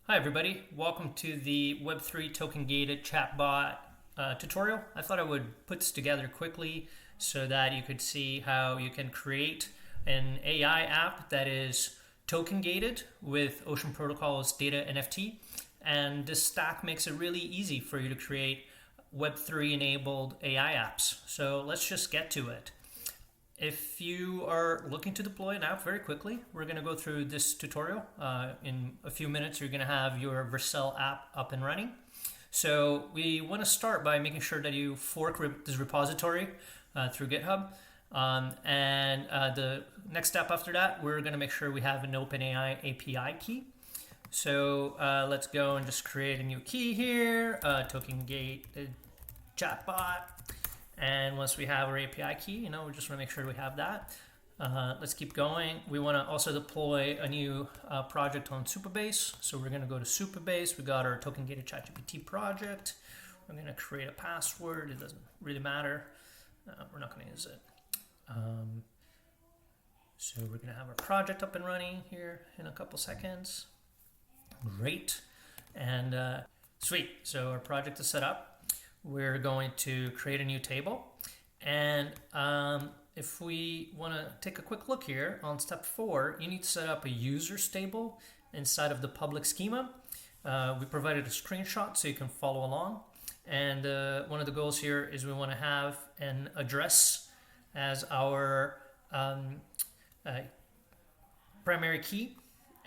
Hi everybody, welcome to the Web3 Tokengated Chatbot tutorial. I thought I would put this together quickly so that you could see how you can create an AI app that is token gated with Ocean Protocol's data NFT. And this stack makes it really easy for you to create Web3 enabled AI apps. So let's just get to it. If you are looking to deploy an app very quickly, we're going to go through this tutorial. In a few minutes, you're going to have your Vercel app up and running. So we want to start by making sure that you fork this repository through GitHub. The next step after that, we're going to make sure we have an OpenAI API key. So let's go and just create a new key here, Tokengated Chatbot. And once we have our API key, we just want to make sure we have that. Let's keep going. We want to also deploy a new project on Supabase. So we're going to go to Supabase. We got our Tokengated ChatGPT project. We're going to create a password. It doesn't really matter. We're not going to use it. So we're going to have our project up and running here in a couple seconds. Great. And sweet. So our project is set up. We're going to create a new table. And if we want to take a quick look here on step 4, you need to set up a users table inside of the public schema. We provided a screenshot so you can follow along. And one of the goals here is we want to have an address as our primary key.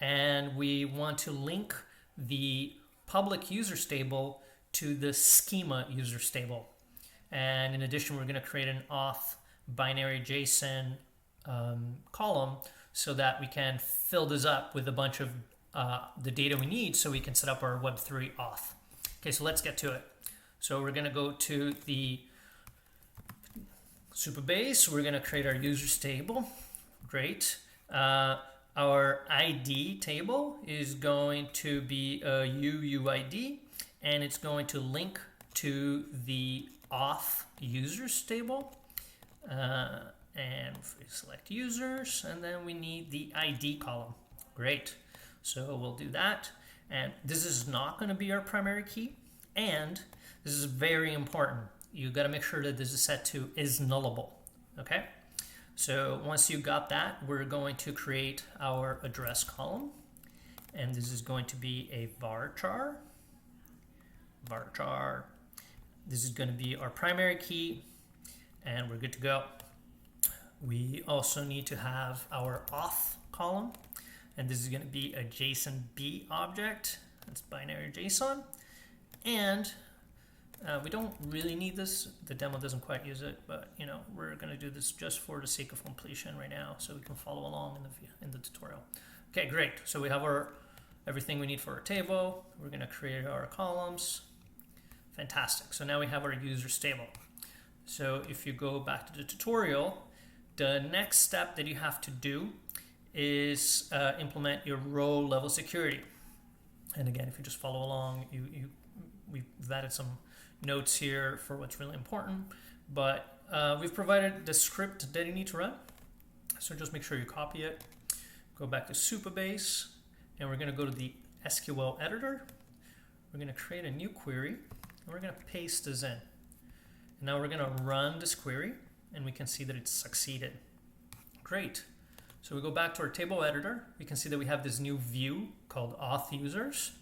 And we want to link the public users table to the schema users table. And in addition, we're going to create an auth binary JSON column so that we can fill this up with a bunch of the data we need so we can set up our Web3 auth. Okay, so let's get to it. So we're going to go to the Supabase. We're going to create our users table. Great. Our ID table is going to be a UUID. And it's going to link to the auth users table. And we select users, and then we need the ID column. Great. So we'll do that. And this is not going to be our primary key. And this is very important. You've got to make sure that this is set to is nullable. Okay? So once you got that, we're going to create our address column. And this is going to be a varchar. This is going to be our primary key, and we're good to go. We also need to have our auth column, and this is going to be a JSONB object. It's binary JSON, and we don't really need this. The demo doesn't quite use it, but we're going to do this just for the sake of completion right now, so we can follow along in the tutorial. Okay, great. So we have everything we need for our table. We're going to create our columns. Fantastic. So now we have our users table. So if you go back to the tutorial, the next step that you have to do is implement your row level security. And again, if you just follow along, we've added some notes here for what's really important. But we've provided the script that you need to run. So just make sure you copy it. Go back to Supabase, and we're going to go to the SQL editor. We're going to create a new query. And we're going to paste this in. And now we're going to run this query, and we can see that it's succeeded. Great. So we go back to our table editor. We can see that we have this new view called auth users.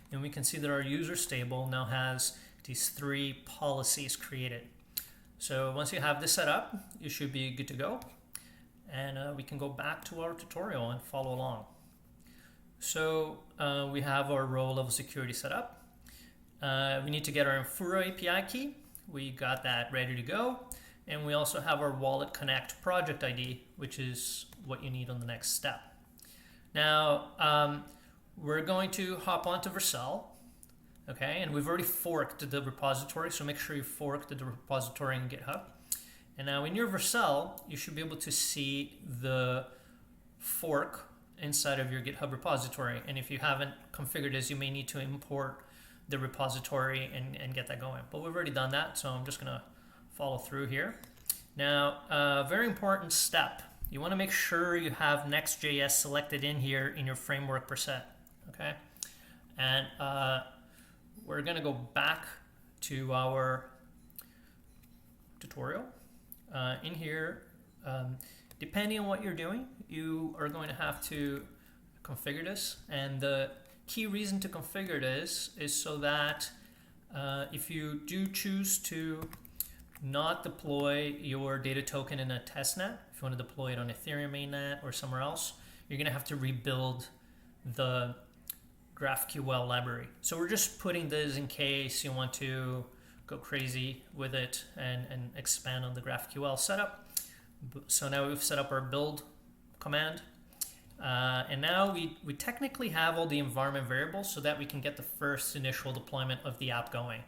And we can see that our users table now has these 3 policies created. So once you have this set up, you should be good to go. And we can go back to our tutorial and follow along. So we have our row level security set up. We need to get our infura API key. We got that ready to go. And we also have our WalletConnect project ID, which is what you need on the next step. Now, we're going to hop onto Vercel. Okay, and we've already forked the repository, so make sure you fork the repository in GitHub. And now in your Vercel, you should be able to see the fork inside of your GitHub repository. And if you haven't configured this, you may need to import the repository and get that going. But we've already done that, so I'm just going to follow through here. Now, a very important step. You want to make sure you have Next.js selected in here in your framework preset. Okay? And we're going to go back to our tutorial. In here, depending on what you're doing, you are going to have to configure this. And the key reason to configure this is so that if you do choose to not deploy your data token in a testnet, if you want to deploy it on Ethereum mainnet or somewhere else, you're going to have to rebuild the GraphQL library. So we're just putting this in case you want to go crazy with it and expand on the GraphQL setup. So now we've set up our build command. And now we technically have all the environment variables so that we can get the first initial deployment of the app going.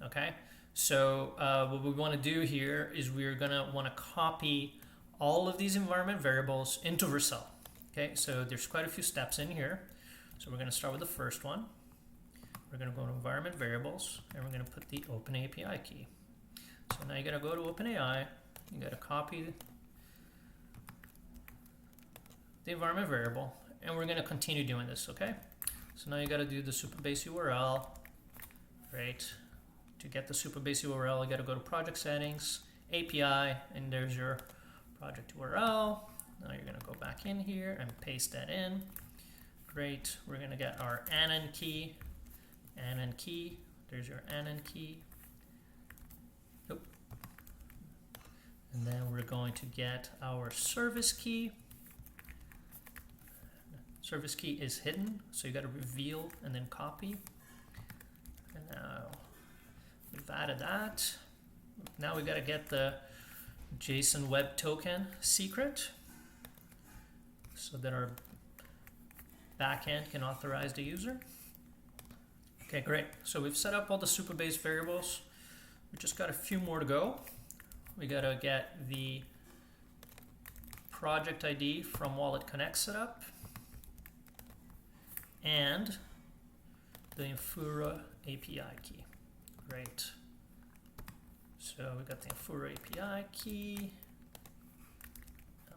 Okay, so what we want to do here is we're going to want to copy all of these environment variables into Vercel. Okay, so there's quite a few steps in here. So we're going to start with the first one. We're going to go to environment variables, and we're going to put the OpenAI key. So now you got to go to OpenAI. You got to copy the environment variable, and we're going to continue doing this. Okay. So now you got to do the Supabase URL. Right. To get the Supabase URL, you got to go to project settings, API, and there's your project URL. Now you're going to go back in here and paste that in. Great. We're going to get our ANN key. ANN key. There's your ANN key. Nope. And then we're going to get our service key. Service key is hidden, so you got to reveal and then copy. And now we've added that. Now we got to get the JSON web token secret so that our backend can authorize the user. Okay, great. So we've set up all the Supabase variables. We just got a few more to go. We got to get the project ID from WalletConnect set up and the infura API key. Great. So we got the infura API key.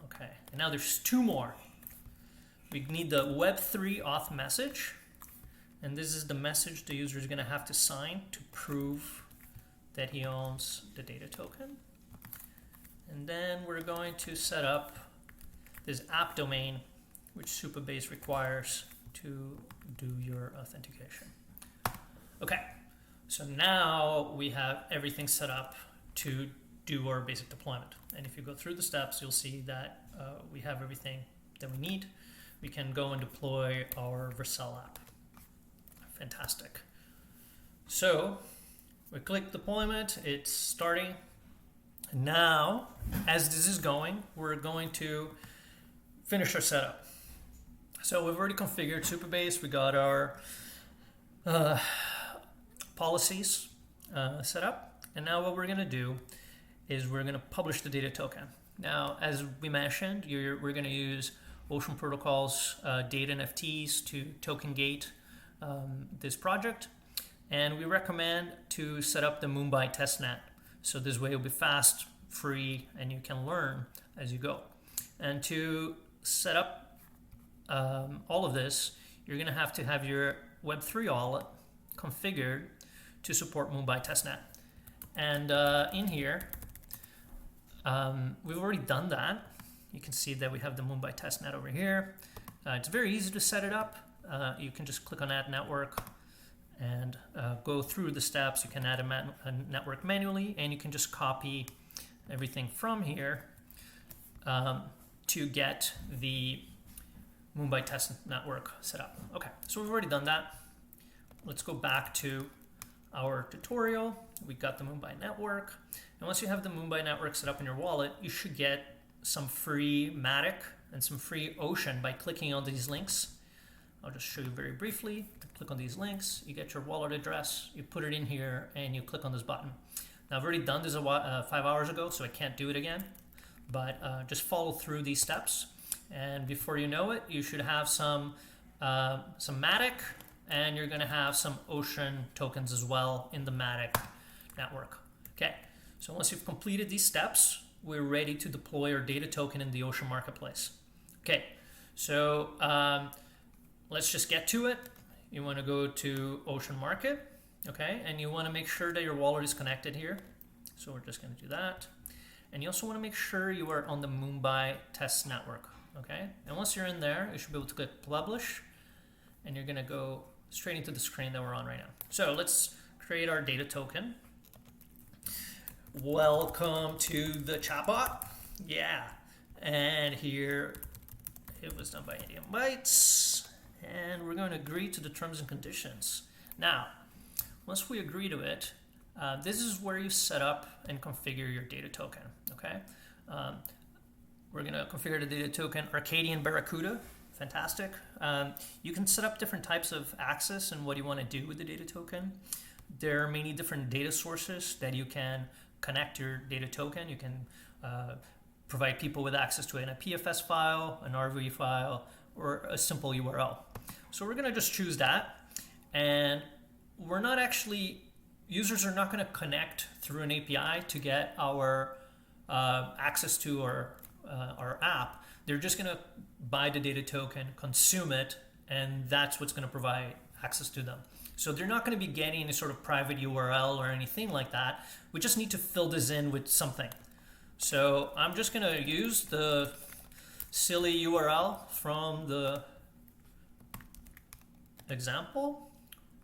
Okay, and now there's two more. We need the Web3 auth message, and this is the message the user is going to have to sign to prove that he owns the data token. And then we're going to set up this app domain, which Supabase requires to do your authentication. Okay, so now we have everything set up to do our basic deployment. And if you go through the steps, you'll see that we have everything that we need. We can go and deploy our Vercel app. Fantastic. So we click deployment, it's starting. Now, as this is going, we're going to finish our setup. So we've already configured Supabase. We got our policies set up. And now what we're going to do is we're going to publish the data token. Now, as we mentioned, we're going to use Ocean Protocol's data NFTs to token gate this project. And we recommend to set up the Mumbai testnet. So this way it'll be fast, free, and you can learn as you go. And to set up all of this, you're going to have your Web3 wallet configured to support Mumbai testnet. And in here, we've already done that. You can see that we have the Mumbai testnet over here. It's very easy to set it up. You can just click on Add Network and go through the steps. You can add a network manually, and you can just copy everything from here to get the Mumbai test network set up. Okay, so we've already done that. Let's go back to our tutorial. We got the Mumbai network. And once you have the Mumbai network set up in your wallet, you should get some free Matic and some free Ocean by clicking on these links. I'll just show you very briefly. Click on these links, you get your wallet address, you put it in here, and you click on this button. Now I've already done this 5 hours ago, so I can't do it again, but just follow through these steps, and before you know it, you should have some Matic, and you're going to have some Ocean tokens as well in the Matic network. Okay, so once you've completed these steps, we're ready to deploy our data token in the Ocean marketplace. Okay, so let's just get to it. you want to go to Ocean Market, okay? And you want to make sure that your wallet is connected here. So we're just going to do that. And you also want to make sure you are on the Mumbai test network, okay? And once you're in there, you should be able to click publish, and you're going to go straight into the screen that we're on right now. So let's create our data token. Welcome to the chatbot. Yeah. And here it was done by Indian Bytes. And we're going to agree to the terms and conditions. Now, once we agree to it, this is where you set up and configure your data token, okay? We're going to configure the data token Arcadian Barracuda. Fantastic. You can set up different types of access and what you want to do with the data token. There are many different data sources that you can connect your data token. You can provide people with access to an IPFS file, an RV file, or a simple URL. So we're going to just choose that. And we're not actually, users are not going to connect through an API to get our access to our app. They're just going to buy the data token, consume it, and that's what's going to provide access to them. So they're not going to be getting any sort of private URL or anything like that. We just need to fill this in with something. So I'm just going to use the silly URL from the example.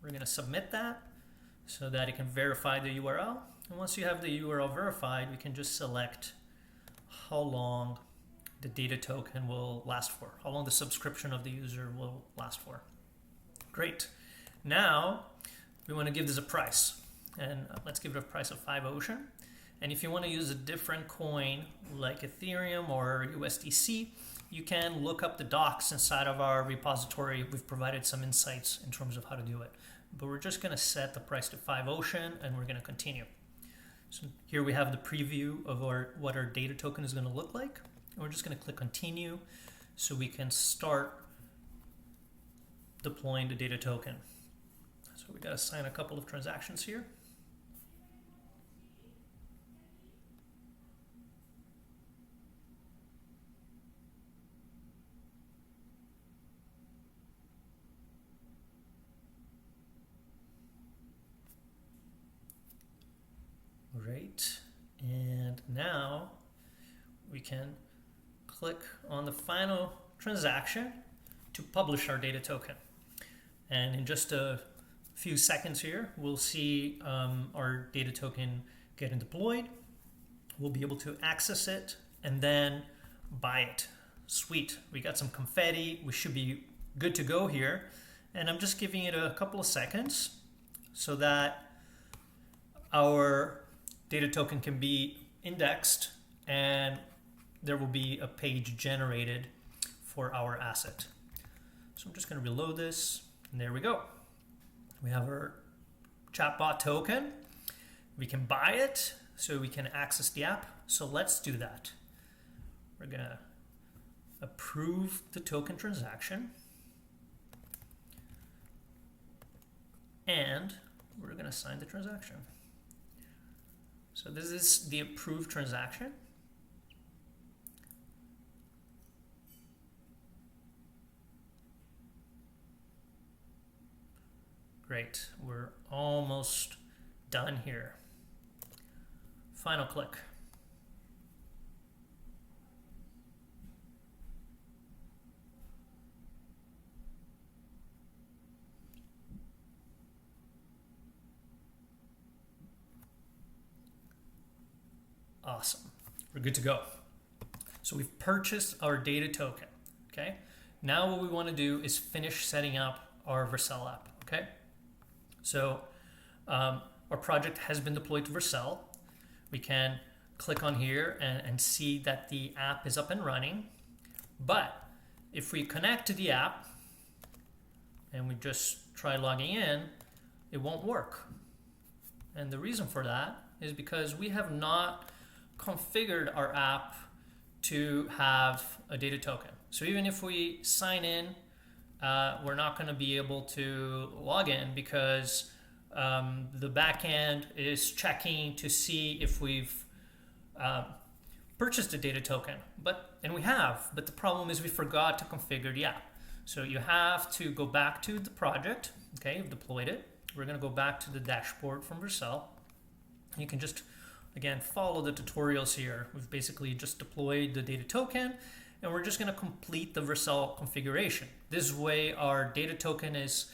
We're going to submit that so that it can verify the URL. And once you have the URL verified, we can just select how long the data token will last for, how long the subscription of the user will last for. Great. Now we want to give this a price, and let's give it a price of 5 Ocean. And if you want to use a different coin like Ethereum or USDC, you can look up the docs inside of our repository. We've provided some insights in terms of how to do it. But we're just going to set the price to 5 Ocean, and we're going to continue. So here we have the preview of what our data token is going to look like. And we're just going to click continue so we can start deploying the data token. So we got to sign a couple of transactions here. Great. And now we can click on the final transaction to publish our data token. And in just a few seconds here, we'll see our data token getting deployed. We'll be able to access it and then buy it. Sweet. We got some confetti. We should be good to go here. And I'm just giving it a couple of seconds so that our data token can be indexed and there will be a page generated for our asset. So I'm just going to reload this, and there we go. We have our chatbot token. We can buy it, so we can access the app. So let's do that. We're going to approve the token transaction, and we're going to sign the transaction. So this is the approved transaction. Great, we're almost done here. Final click. Awesome, we're good to go. So we've purchased our data token, okay? Now what we want to do is finish setting up our Vercel app, okay? So our project has been deployed to Vercel. We can click on here and see that the app is up and running. But if we connect to the app and we just try logging in, it won't work. And the reason for that is because we have not configured our app to have a data token. So even if we sign in, we're not going to be able to log in because the backend is checking to see if we've purchased a data token. And we have, but the problem is we forgot to configure the app. So you have to go back to the project. Okay, you've deployed it. We're going to go back to the dashboard from Vercel. You can just, again, follow the tutorials here. We've basically just deployed the data token, and we're just going to complete the Vercel configuration. This way, our data token is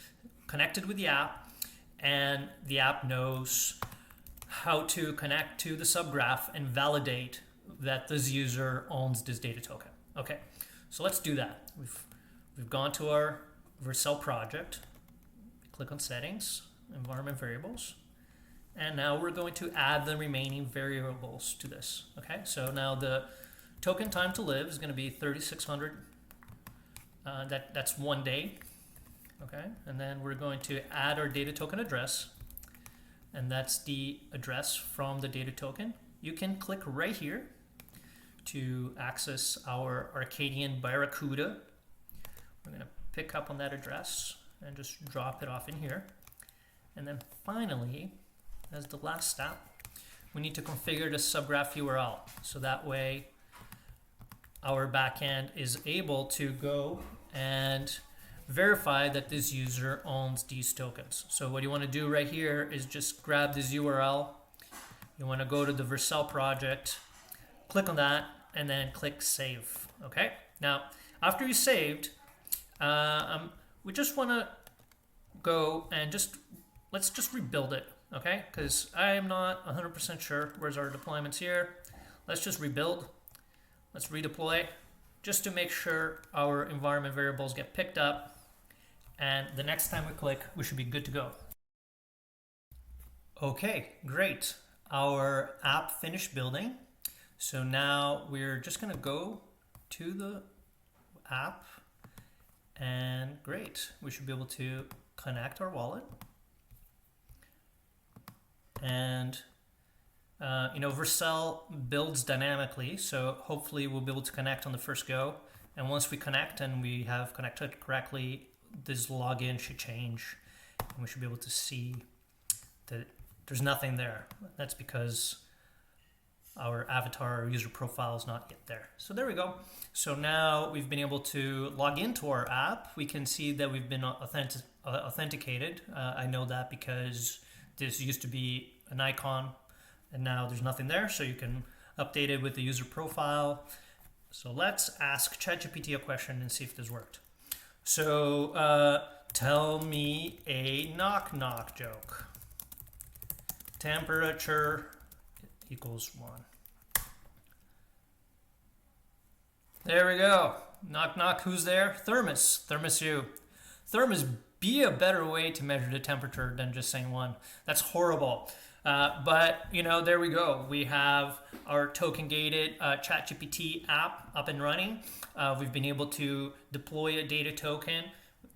connected with the app, and the app knows how to connect to the subgraph and validate that this user owns this data token. Okay, so let's do that. We've gone to our Vercel project, click on settings, environment variables, and now we're going to add the remaining variables to this. Okay, so now the token time to live is going to be 3,600. That's 1 day. Okay, and then we're going to add our data token address, and that's the address from the data token. You can click right here to access our Arcadian Barracuda. We're going to pick up on that address and just drop it off in here. And then finally, as the last step, we need to configure the subgraph URL. So that way our backend is able to go and verify that this user owns these tokens. So what you want to do right here is just grab this URL. You want to go to the Vercel project, click on that, and then click save. Okay. Now, after you saved, we just want to go and let's just rebuild it. Okay, because I am not 100% sure. Where's our deployments here? Let's just rebuild. Let's redeploy just to make sure our environment variables get picked up. And the next time we click, we should be good to go. Okay, great. Our app finished building. So now we're just going to go to the app, and great. We should be able to connect our wallet. And Vercel builds dynamically, so hopefully we'll be able to connect on the first go. And once we connect and we have connected correctly, this login should change, and we should be able to see that there's nothing there. That's because our avatar or user profile is not yet there. So there we go. So now we've been able to log into our app. We can see that we've been authenticated. I know that because this used to be an icon, and now there's nothing there. So you can update it with the user profile. So let's ask ChatGPT a question and see if this worked. So tell me a knock-knock joke. Temperature equals 1. There we go. Knock knock, who's there? Thermos. Thermos you. Thermos, be a better way to measure the temperature than just saying 1. That's horrible. But there we go. We have our token-gated ChatGPT app up and running. We've been able to deploy a data token,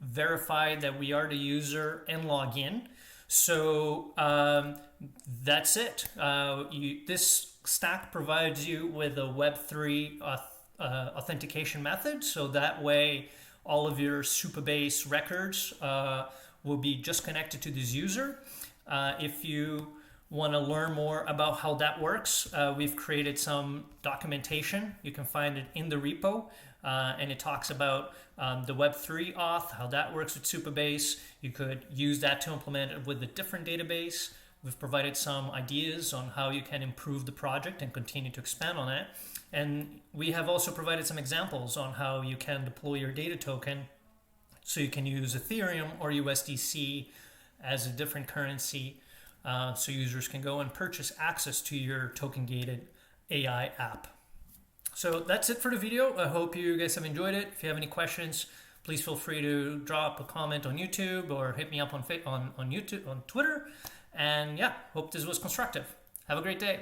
verify that we are the user, and log in. So that's it. This stack provides you with a Web3 authentication method. So that way, all of your Supabase records will be just connected to this user. If you want to learn more about how that works, we've created some documentation. You can find it in the repo, and it talks about the Web3 auth, how that works with Supabase. You could use that to implement it with a different database. We've provided some ideas on how you can improve the project and continue to expand on it. And we have also provided some examples on how you can deploy your data token, so you can use Ethereum or USDC as a different currency, so users can go and purchase access to your token-gated AI app. So that's it for the video. I hope you guys have enjoyed it. If you have any questions, please feel free to drop a comment on YouTube or hit me up on YouTube, on Twitter. And yeah, hope this was constructive. Have a great day.